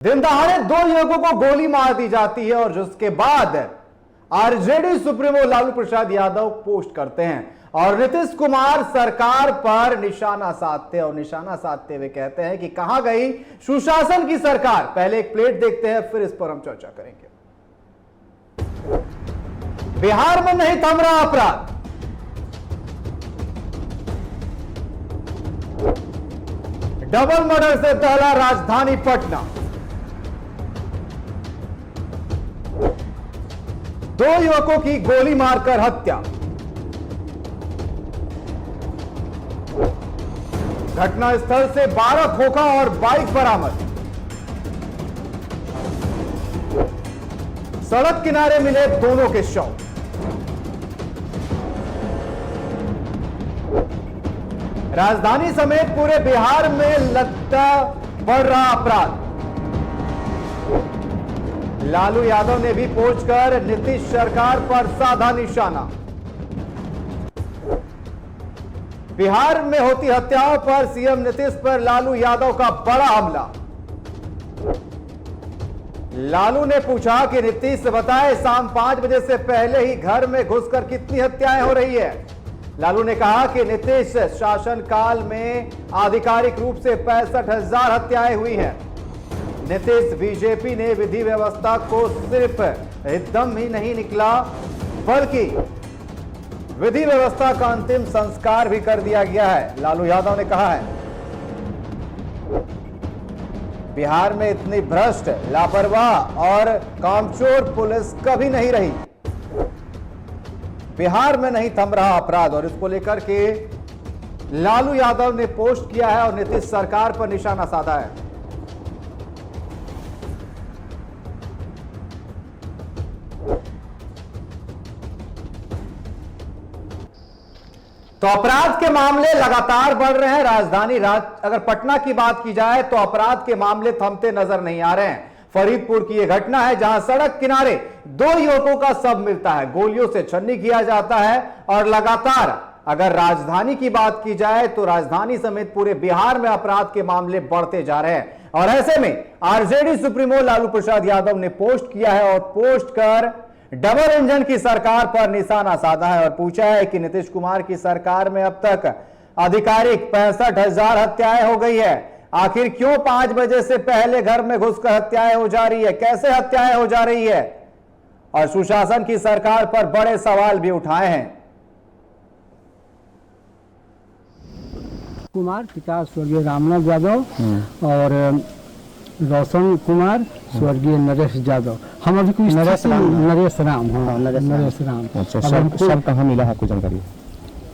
दिन दहाड़े दो युवकों को गोली मार दी जाती है और जिसके बाद RJD supremo Lalu Prasad Yadav post करते हैं और नीतीश कुमार सरकार पर निशाना साधते हुए कहते हैं कि कहां गई सुशासन की सरकार। पहले एक प्लेट देखते हैं, फिर इस पर हम चर्चा करेंगे। बिहार में नहीं थम रहा अपराध, डबल मर्डर से दहला राजधानी पटना। दो युवकों की गोली मारकर हत्या। घटनास्थल से 12 खोखा और बाइक बरामद। सड़क किनारे मिले दोनों के शव। राजधानी समेत पूरे बिहार में लगता बढ़ रहा अपराध। लालू यादव ने भी पहुंचकर नीतीश सरकार पर साधा निशाना। बिहार में होती हत्याओं पर सीएम नीतीश पर लालू यादव का बड़ा हमला। लालू ने पूछा कि नीतीश बताए शाम 5 बजे से पहले ही घर में घुसकर कितनी हत्याएं हो रही है। लालू ने कहा कि नीतीश शासनकाल में आधिकारिक रूप से 65,000 हत्याएं हुई हैं। नीतीश बीजेपी ने विधि व्यवस्था को सिर्फ एकदम ही नहीं निकला बल्कि विधि व्यवस्था का अंतिम संस्कार भी कर दिया गया है। लालू यादव ने कहा है बिहार में इतनी भ्रष्ट, लापरवाह और कामचोर पुलिस कभी नहीं रही। बिहार में नहीं थम रहा अपराध और इसको लेकर के लालू यादव ने पोस्ट किया है और नीतीश सरकार पर निशाना साधा है। तो अपराध के मामले लगातार बढ़ रहे हैं। अगर पटना की बात की जाए तो अपराध के मामले थमते नजर नहीं आ रहे हैं। फरीदपुर की यह घटना है जहां सड़क किनारे दो युवकों का शव मिलता है, गोलियों से छन्नी किया जाता है और लगातार अगर राजधानी की बात की जाए तो राजधानी समेत पूरे बिहार में अपराध के मामले बढ़ते जा रहे हैं। और ऐसे में आरजेडी सुप्रीमो लालू प्रसाद यादव ने पोस्ट किया है और पोस्ट कर डबल इंजन की सरकार पर निशाना साधा है और पूछा है कि नीतीश कुमार की सरकार में अब तक आधिकारिक 65,000 हत्याएं हो गई है। आखिर क्यों 5 बजे से पहले घर में घुसकर हत्याएं हो जा रही है, कैसे हत्याएं हो जा रही है और सुशासन की सरकार पर बड़े सवाल भी उठाए हैं। कुमार पिता स्वर्गीय रामनाथ यादव और रोशन कुमार स्वर्गीय नरेश यादव। हम अभी कोई नरेश राम। हाँ, नरेश राम। अच्छा, सब कहाँ मिला है, आपको जानकारी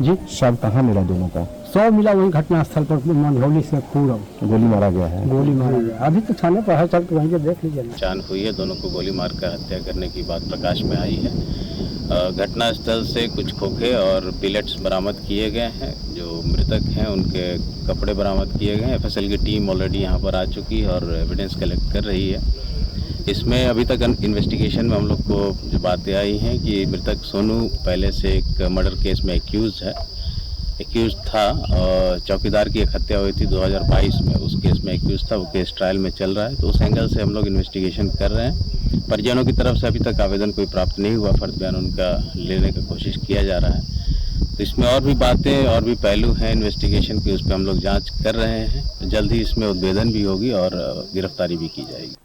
जी? सब कहाँ मिला दोनों का? सब मिला वही घटनास्थल पर मंझौली से पूरब गोली मारा गया है। गोली मारा गया। अभी तो थाने पर है, चल के वहीं देख लीजिए। पहचान हुई है, दोनों को गोली मारकर हत्या करने की बात प्रकाश में आई है। घटनास्थल से कुछ खोखे और पिलेट्स बरामद किए गए हैं। जो मृतक हैं उनके कपड़े बरामद किए गए हैं। एफएसएल की टीम ऑलरेडी यहाँ पर आ चुकी है और एविडेंस कलेक्ट कर रही है। इसमें अभी तक इन्वेस्टिगेशन में हम लोग को जो बातें आई हैं कि मृतक सोनू पहले से एक मर्डर केस में एक्यूज था और चौकीदार की एक हत्या हुई थी 2022 में, उस केस में एक्यूज था। वो केस ट्रायल में चल रहा है, तो उस एंगल से हम लोग इन्वेस्टिगेशन कर रहे हैं। परिजनों की तरफ से अभी तक आवेदन कोई प्राप्त नहीं हुआ, फर्द बयान उनका लेने की कोशिश किया जा रहा है। तो इसमें और भी बातें और भी पहलू हैं इन्वेस्टिगेशन की, उस पर हम लोग जाँच कर रहे हैं। जल्द ही इसमें उद्भेदन भी होगी और गिरफ्तारी भी की जाएगी।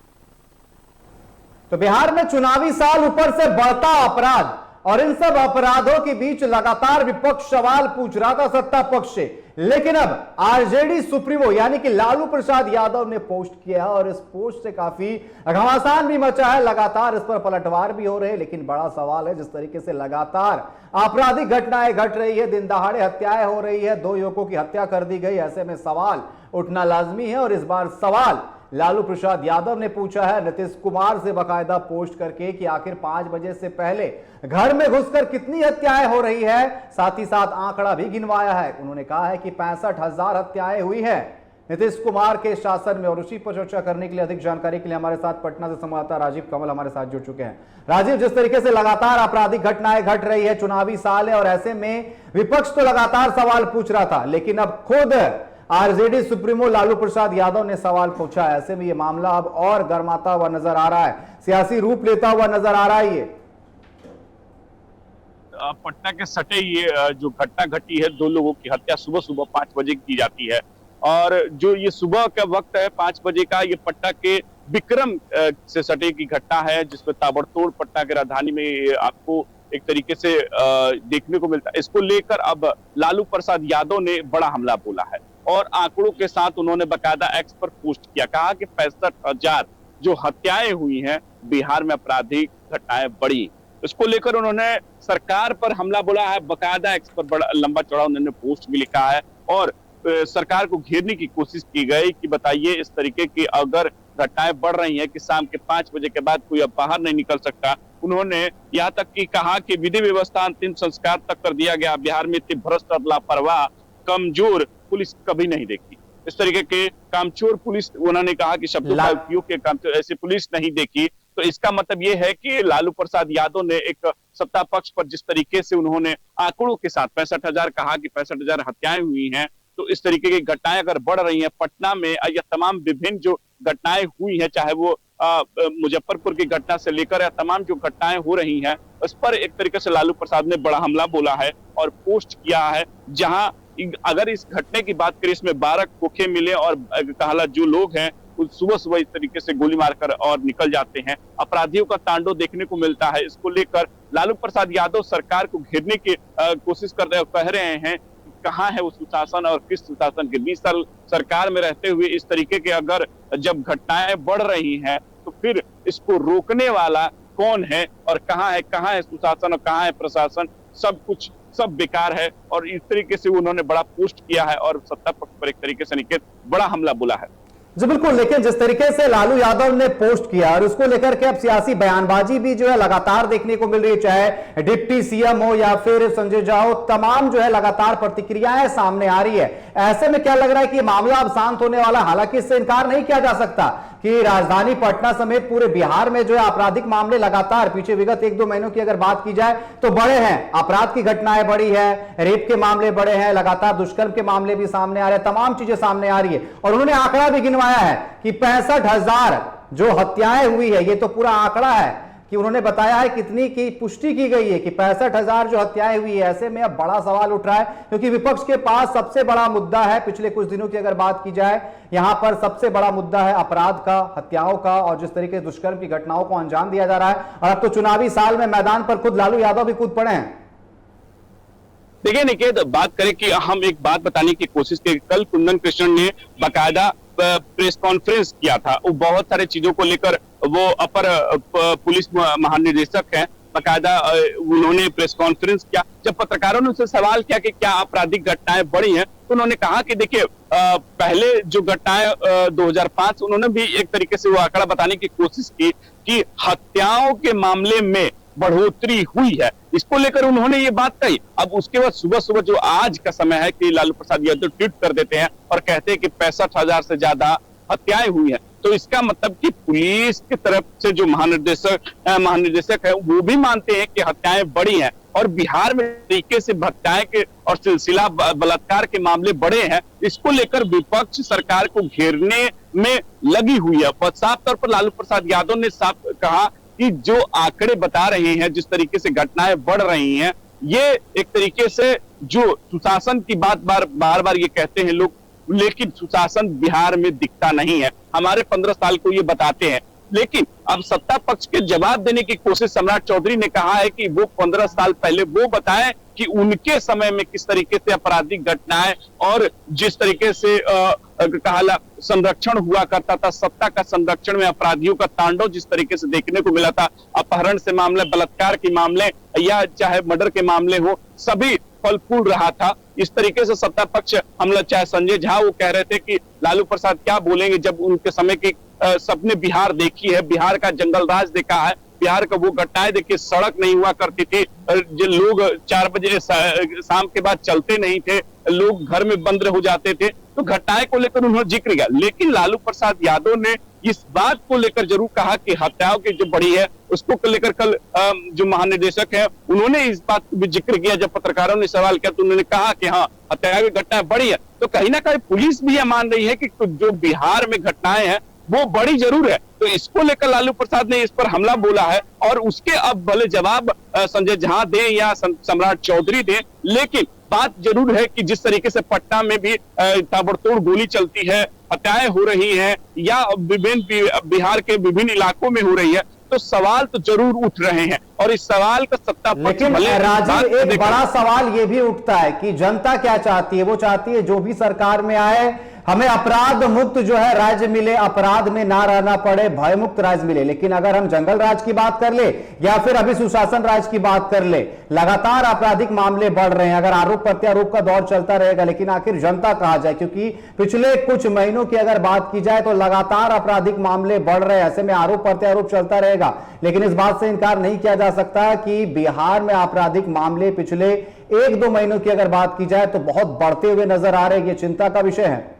तो बिहार में चुनावी साल, ऊपर से बढ़ता अपराध और इन सब अपराधों के बीच लगातार विपक्ष सवाल पूछ रहा था सत्ता पक्ष से, लेकिन अब आरजेडी सुप्रीमो यानी कि लालू प्रसाद यादव ने पोस्ट किया और इस पोस्ट से काफी घमासान भी मचा है। लगातार इस पर पलटवार भी हो रहे हैं, लेकिन बड़ा सवाल है जिस तरीके से लगातार आपराधिक घटनाएं घट रही है, दिन दहाड़े हत्याएं हो रही है, 2 युवकों की हत्या कर दी गई। ऐसे में सवाल उठना लाजमी है और इस बार सवाल लालू प्रसाद यादव ने पूछा है नीतीश कुमार से बकायदा पोस्ट करके कि आखिर 5 बजे से पहले घर में घुसकर कितनी हत्याएं हो रही है। साथ ही साथ आंकड़ा भी गिनवाया है। उन्होंने कहा है कि 65,000 हत्याएं हुई है नीतीश कुमार के शासन में। और उसी पर चर्चा करने के लिए, अधिक जानकारी के लिए हमारे साथ पटना से संवाददाता राजीव कमल हमारे साथ जुड़ चुके हैं। राजीव, जिस तरीके से लगातार आपराधिक घटनाएं घट रही है, चुनावी साल है और ऐसे में विपक्ष तो लगातार सवाल पूछ रहा था, लेकिन अब खुद आरजेडी सुप्रीमो लालू प्रसाद यादव ने सवाल पूछा। ऐसे में यह मामला अब और गर्माता हुआ नजर आ रहा है, सियासी रूप लेता हुआ नजर आ रहा है। ये पटना के सटे ये जो घटना घटी है, 2 लोगों की हत्या सुबह सुबह 5 बजे की जाती है। और जो ये सुबह का वक्त है 5 बजे का, ये पटना के विक्रम से सटे की घटना है, जिसमें ताबड़तोड़ पटना की राजधानी में आपको एक तरीके से देखने को मिलता है। इसको लेकर अब लालू प्रसाद यादव ने बड़ा हमला बोला है और आंकड़ों के साथ उन्होंने बकायदा एक्स पर पोस्ट किया। कहा कि 65,000 जो हत्याएं हुई हैं बिहार में, आपराधिक घटनाएं बढ़ी। इसको लेकर उन्होंने सरकार पर हमला बोला है, बकायदा एक्स पर बड़ा लंबा चौड़ा उन्होंने पोस्ट भी लिखा है और सरकार को घेरने की कोशिश की गई कि बताइए इस तरीके की अगर घटनाएं बढ़ रही हैं कि शाम के 5 बजे के बाद कोई अब बाहर नहीं निकल सकता। उन्होंने यहाँ तक कि कहा कि विधि व्यवस्था अंतिम संस्कार तक कर दिया गया, बिहार में इतनी भ्रष्ट और लापरवाह कमजोर पुलिस कभी नहीं देखी। इस तरीके के कामचोर पुलिस, उन्होंने कहा कि शब्दों का उपयोग के कामचोर ऐसी पुलिस नहीं देखी। तो इसका मतलब ये है कि लालू प्रसाद यादव ने एक सत्ता पक्ष पर जिस तरीके से उन्होंने आंकड़ों के साथ 65,000 कहा कि 65,000 हत्याएं हुई हैं, तो इस तरीके की घटनाएं अगर बढ़ रही हैं पटना में, या तमाम विभिन्न जो घटनाएं हुई हैं, चाहे वो मुजफ्फरपुर की घटना से लेकर या तमाम जो घटनाएं हो रही हैं, उस पर एक तरीके से लालू प्रसाद ने बड़ा हमला बोला है और पोस्ट किया है। जहां अगर इस घटने की बात करें, इसमें 12 खोखे मिले और कहा जो लोग हैं सुबह सुबह इस तरीके से गोली मारकर और निकल जाते हैं, अपराधियों का तांडव देखने को मिलता है। इसको लेकर लालू प्रसाद यादव सरकार को घेरने की कोशिश कर रहे, कह रहे हैं कहाँ है वो सुशासन और किस सुशासन के 20 साल सरकार में रहते हुए इस तरीके के अगर जब घटनाएं बढ़ रही हैं तो फिर इसको रोकने वाला कौन है और कहाँ है सुशासन और कहाँ है प्रशासन, सब कुछ सब बेकार है। और इस तरीके से उन्होंने बड़ा पोस्ट किया है और सत्ता पक्ष पर एक तरीके से निकेत बड़ा हमला बोला है। जी बिल्कुल, लेकिन जिस तरीके से लालू यादव ने पोस्ट किया और उसको लेकर के अब सियासी बयानबाजी भी जो है लगातार देखने को मिल रही है, चाहे डिप्टी सीएम हो या फिर संजय झा हो, तमाम जो है लगातार प्रतिक्रियाएं सामने आ रही है। ऐसे में क्या लग रहा है कि मामला अब शांत होने वाला, हालांकि इससे इनकार नहीं किया जा सकता कि राजधानी पटना समेत पूरे बिहार में जो है आपराधिक मामले लगातार पिछले विगत 1-2 महीनों की अगर बात की जाए तो बढ़े हैं। अपराध की घटनाएं बढ़ी है, रेप के मामले बढ़े हैं, लगातार दुष्कर्म के मामले भी सामने आ रहे हैं, तमाम चीजें सामने आ रही है। और उन्होंने आंकड़ा भी गिनवाया है कि 65,000 जो हत्याएं हुई है, ये तो पूरा आंकड़ा है कि उन्होंने बताया है कितनी की पुष्टि की गई है कि 65,000 जो हत्याएं हुई है। ऐसे में अब बड़ा सवाल उठ रहा है क्योंकि विपक्ष के पास सबसे बड़ा मुद्दा है, पिछले कुछ दिनों की अगर बात की जाए, यहां पर सबसे बड़ा मुद्दा है अपराध का, हत्याओं का और जिस तरीके से दुष्कर्म की घटनाओं को अंजाम दिया जा रहा है। और अब तो चुनावी साल में मैदान पर खुद लालू यादव भी कूद पड़े हैं। देखिए निकेत, बात करें कि हम एक बात बताने की कोशिश की, कल कुंदन कृष्णन ने बाकायदा प्रेस कॉन्फ्रेंस किया था। वो बहुत सारे चीजों को लेकर, वो अपर पुलिस महानिदेशक हैं, बाकायदा उन्होंने प्रेस कॉन्फ्रेंस किया। जब पत्रकारों ने उनसे सवाल किया कि क्या आपराधिक घटनाएं बढ़ी हैं, तो उन्होंने कहा कि देखिए पहले जो घटनाएं 2005, उन्होंने भी एक तरीके से वो आंकड़ा बताने की कोशिश की कि हत्याओं के मामले में बढ़ोतरी हुई है। इसको लेकर उन्होंने ये बात कही। अब उसके बाद सुबह सुबह जो आज का समय है कि लालू प्रसाद यादव ट्वीट कर देते हैं और कहते हैं कि 65,000 से ज्यादा हत्याएं हुई हैं। तो इसका मतलब कि पुलिस की तरफ से जो महानिदेशक है वो भी मानते हैं कि हत्याएं बढ़ी हैं और बिहार में तरीके से हत्याएं के और सिलसिला बलात्कार के मामले बढ़े हैं। इसको लेकर विपक्ष सरकार को घेरने में लगी हुई है। साफ तौर पर लालू प्रसाद यादव ने साफ कहा कि जो आंकड़े बता रहे हैं, जिस तरीके से घटनाएं बढ़ रही हैं, ये एक तरीके से जो सुशासन की बात बार बार ये कहते हैं लोग, लेकिन सुशासन बिहार में दिखता नहीं है। हमारे 15 साल को ये बताते हैं, लेकिन अब सत्ता पक्ष के जवाब देने की कोशिश सम्राट चौधरी ने कहा है कि वो 15 साल पहले वो बताएं कि उनके समय में किस तरीके से आपराधिक घटनाएं और जिस तरीके से कहा संरक्षण हुआ करता था, सत्ता का संरक्षण में अपराधियों का तांडव जिस तरीके से देखने को मिला था, अपहरण से मामले, बलात्कार के मामले या चाहे मर्डर के मामले हो, सभी फल फूल रहा था। इस तरीके से सत्ता पक्ष हमला, चाहे संजय झा वो कह रहे थे कि लालू प्रसाद क्या बोलेंगे जब उनके समय की सबने बिहार देखी है, बिहार का जंगल राज देखा है, बिहार का वो घटनाएं देखिए, सड़क नहीं हुआ करती थी, जो लोग 4 बजे शाम के बाद चलते नहीं थे, लोग घर में बंद हो जाते थे। तो घटनाएं को लेकर उन्होंने जिक्र किया, लेकिन लालू प्रसाद यादव ने इस बात को लेकर जरूर कहा कि हत्याओं की जो बढ़ी है उसको लेकर कल जो महानिदेशक है उन्होंने इस बात को भी जिक्र किया। जब पत्रकारों ने सवाल किया तो उन्होंने कहा कि हाँ, हत्याओं की घटना बढ़ी है। तो कहीं ना कहीं पुलिस भी यह मान रही है कि जो बिहार में घटनाएं हैं वो बड़ी जरूर है। तो इसको लेकर लालू प्रसाद ने इस पर हमला बोला है और उसके अब भले जवाब संजय झा दें या सम्राट चौधरी दें, लेकिन बात जरूर है कि जिस तरीके से पटना में भी ताबड़तोड़ गोली चलती है, हत्याएं हो रही हैं या विभिन्न बिहार के विभिन्न इलाकों में हो रही है, तो सवाल तो जरूर उठ रहे हैं। और इस सवाल का सत्ता लेकिन राजीव, एक बड़ा सवाल ये भी उठता है कि जनता क्या चाहती है। वो चाहती है जो भी सरकार में आए हमें अपराध मुक्त जो है राज्य मिले, अपराध में ना रहना पड़े, भय मुक्त राज्य मिले। लेकिन अगर हम जंगल राज की बात कर ले या फिर अभी सुशासन राज की बात कर ले, लगातार आपराधिक मामले बढ़ रहे हैं। अगर आरोप प्रत्यारोप का दौर चलता रहेगा, लेकिन आखिर जनता कहां जाए? क्योंकि पिछले कुछ महीनों की अगर बात की जाए तो लगातार आपराधिक मामले बढ़ रहे हैं। ऐसे में आरोप प्रत्यारोप चलता रहेगा। लेकिन इस बात से इनकार नहीं किया जा सकता कि बिहार में आपराधिक मामले पिछले 1-2 महीनों की अगर बात की जाए तो बहुत बढ़ते हुए नजर आ रहे हैं। ये चिंता का विषय है।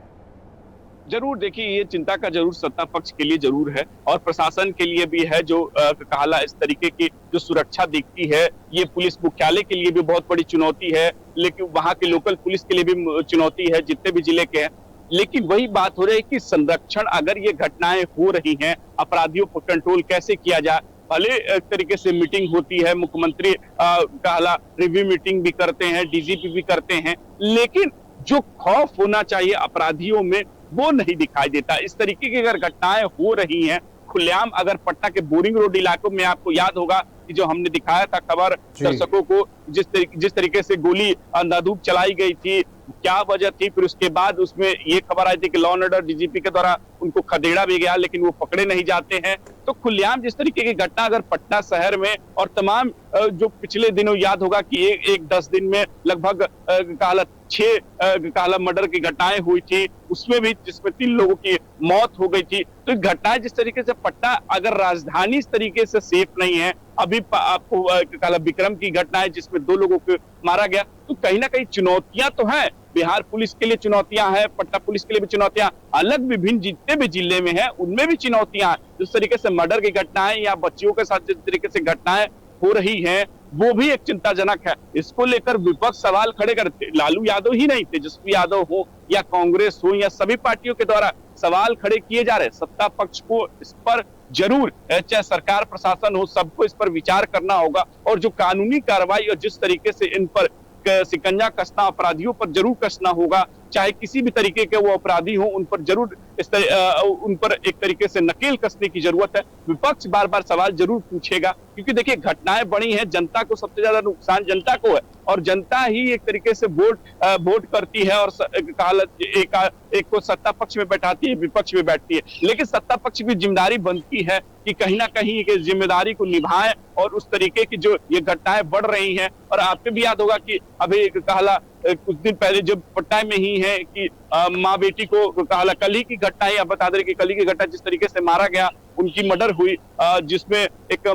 जरूर देखिए, ये चिंता का जरूर सत्ता पक्ष के लिए जरूर है और प्रशासन के लिए भी है। जो कहाला इस तरीके की जो सुरक्षा दिखती है, ये पुलिस मुख्यालय के लिए भी बहुत बड़ी चुनौती है, लेकिन वहां के लोकल पुलिस के लिए भी चुनौती है, जितने भी जिले के हैं। लेकिन वही बात हो रही है कि संरक्षण, अगर ये घटनाएं हो रही हैं, अपराधियों पर कंट्रोल कैसे किया जाए। भले एक तरीके से मीटिंग होती है, मुख्यमंत्री कहाला रिव्यू मीटिंग भी करते हैं, डीजीपी भी करते हैं, लेकिन जो खौफ होना चाहिए अपराधियों में वो नहीं दिखाई देता। इस तरीके की अगर घटनाएं हो रही हैं खुलेआम, अगर पटना के बोरिंग रोड इलाकों में आपको याद होगा कि जो हमने दिखाया था खबर दर्शकों को, जिस तरीके से गोली अंधाधुंध चलाई गई थी, क्या वजह थी, फिर उसके बाद उसमें ये खबर आई थी कि लॉ एंड ऑर्डर डीजीपी के द्वारा उनको खदेड़ा भी गया, लेकिन वो पकड़े नहीं जाते हैं। तो खुलेआम जिस तरीके की घटना अगर पटना शहर में और तमाम जो पिछले दिनों याद होगा कि एक 10 दिन में लगभग 6 मर्डर की घटनाएं हुई थी, उसमें भी जिसमें 3 लोगों की मौत हो गई थी। तो घटनाएं जिस तरीके से पटना अगर राजधानी इस तरीके से सेफ नहीं है, अभी आपको काला विक्रम की घटना है जिसमें 2 लोगों को मारा गया, तो कहीं ना कहीं चुनौतियां तो हैं। बिहार पुलिस के लिए चुनौतियां हैं, पटना पुलिस के लिए भी चुनौतियां, अलग विभिन्न जितने भी जिले में हैं उनमें भी चुनौतियां हैं। जिस तरीके से मर्डर की घटनाएं या बच्चियों के साथ जिस तरीके से घटनाएं हो रही हैं वो भी एक चिंताजनक है। इसको लेकर विपक्ष सवाल खड़े करते, लालू यादव ही नहीं, तेजस्वी यादव हो या कांग्रेस हो या सभी पार्टियों के द्वारा सवाल खड़े किए जा रहे हैं। सत्ता पक्ष को इस पर जरूर, चाहे सरकार प्रशासन हो, सबको इस पर विचार करना होगा और जो कानूनी कार्रवाई और जिस तरीके से इन पर शिकंजा कसना, अपराधियों पर जरूर कसना होगा, चाहे किसी भी तरीके के वो अपराधी हो, उन पर जरूर उन पर एक तरीके से नकेल कसने की जरूरत है। विपक्ष बार बार सवाल जरूर पूछेगा क्योंकि देखिए घटनाएं बड़ी हैं, जनता को सबसे ज्यादा नुकसान जनता को है और जनता ही एक तरीके से वोट करती है और एक को सत्ता पक्ष में बैठाती है, विपक्ष में बैठती है। लेकिन सत्ता पक्ष की जिम्मेदारी बनती है कि कहीं ना कहीं एक जिम्मेदारी को निभाएं और उस तरीके की जो ये घटनाएं बढ़ रही हैं। और आपको भी याद होगा कि अभी कहाला कुछ दिन पहले जब पटना में ही है कि माँ बेटी को कहाला कल ही की घटना है, आप बता दें कि कल ही की घटना जिस तरीके से मारा गया, उनकी मर्डर हुई, जिसमें एक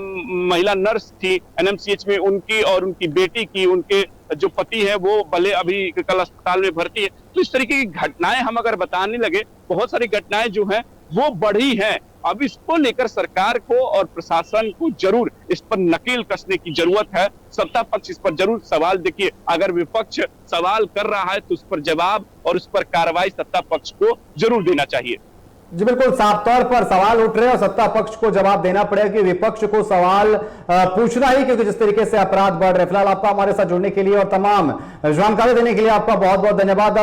महिला नर्स थी एनएमसीएच में, उनकी और उनकी बेटी की, उनके जो पति है वो भले अभी कल अस्पताल में भर्ती है। तो इस तरीके की घटनाएं हम अगर बताने लगे, बहुत सारी घटनाएं जो हैं वो बढ़ी हैं। अब इसको लेकर सरकार को और प्रशासन को जरूर इस पर नकेल कसने की जरूरत है। सत्ता पक्ष इस पर जरूर सवाल, देखिए अगर विपक्ष सवाल कर रहा है तो उस पर जवाब और उस पर कार्रवाई सत्ता पक्ष को जरूर देना चाहिए। जी बिल्कुल, साफ तौर पर सवाल उठ रहे हैं और सत्ता पक्ष को जवाब देना पड़ेगा कि विपक्ष को सवाल पूछना ही, क्योंकि जिस तरीके से अपराध बढ़ रहे। फिलहाल आपका हमारे साथ जुड़ने के लिए और तमाम जानकारी देने के लिए आपका बहुत बहुत धन्यवाद।